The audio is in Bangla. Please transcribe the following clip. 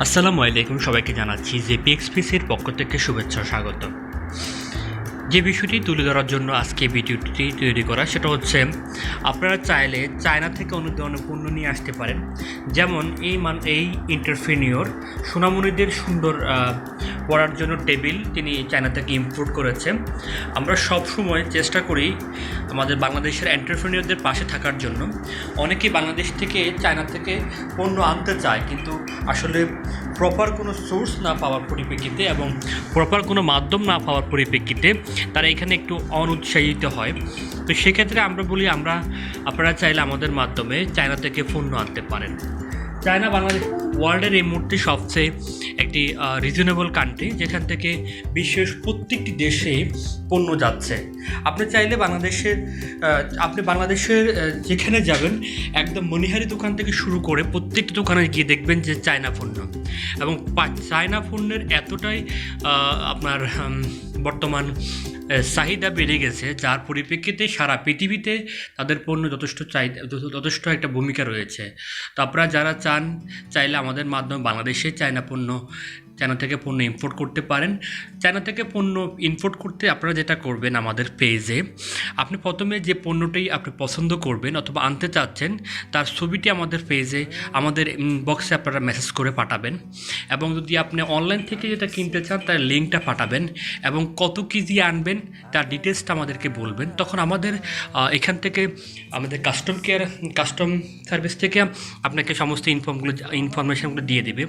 আসসালামু আলাইকুম, সবাইকে জানাচ্ছি যে পিএক্সপিসির পক্ষ থেকে শুভেচ্ছা ও স্বাগত। যে বিষয়টি তুলে ধরার জন্য আজকে ভিডিওটি তৈরি করা সেটা হচ্ছে আপনারা চাইলে চায়না থেকে অন্য ধরনের পণ্য নিয়ে আসতে পারেন। যেমন এই এন্টারপ্রেনিয়র সোনামণিদের সুন্দর পড়ার জন্য টেবিল তিনি চায়না থেকে ইম্পোর্ট করেছে। আমরা সব সময় চেষ্টা করি আমাদের বাংলাদেশের এন্টারপ্রেনিয়রদের পাশে থাকার জন্য। অনেকেই বাংলাদেশ থেকে চায়না থেকে পণ্য আনতে চায়, কিন্তু আসলে প্রপার কোনো সোর্স না পাওয়ার পরিপ্রেক্ষিতে এবং প্রপার কোনো মাধ্যম না পাওয়ার পরিপ্রেক্ষিতে তারা এখানে একটু অনুৎসাহিত হয়। তো সেক্ষেত্রে আমরা বলি আপনারা চাইলে আমাদের মাধ্যমে চায়না থেকে পণ্য আনতে পারেন। চায়না বাংলাদেশ ওয়ার্ল্ডের এই মুহূর্তে সবচেয়ে একটি রিজনেবল কান্ট্রি, যেখান থেকে বিশ্বের প্রত্যেকটি দেশে পণ্য যাচ্ছে। আপনি চাইলে আপনি বাংলাদেশের যেখানে যাবেন একদম মনিহারি দোকান থেকে শুরু করে প্রত্যেকটি দোকানে গিয়ে দেখবেন যে চায়না পণ্য, এবং চায়না পণ্যের এতটাই আপনার বর্তমান চাহিদা বেড়ে গেছে, যার পরিপ্রেক্ষিতে সারা পৃথিবীতে তাদের পণ্য যথেষ্ট একটা ভূমিকা রয়েছে। তো আপনারা যারা চাইলে আমাদের মাধ্যমে বাংলাদেশে চায়না থেকে পণ্য ইম্পোর্ট করতে পারেন। চায়না থেকে পণ্য ইম্পোর্ট করতে আপনারা যেটা করবেন, আমাদের পেজে আপনি প্রথমে যে পণ্যটি আপনি পছন্দ করবেন অথবা আনতে চাচ্ছেন তার ছবিটি আমাদের পেজে আমাদের ইনবক্সে আপনারা মেসেজ করে পাঠাবেন, এবং যদি আপনি অনলাইন থেকে যেটা কিনতে চান তার লিঙ্কটা পাঠাবেন এবং কত কেজি আনবেন তার ডিটেলসটা আমাদেরকে বলবেন। তখন আমাদের এখান থেকে আমাদের কাস্টম সার্ভিস থেকে আপনাকে সমস্ত ইনফরমেশনগুলো দিয়ে দেবে।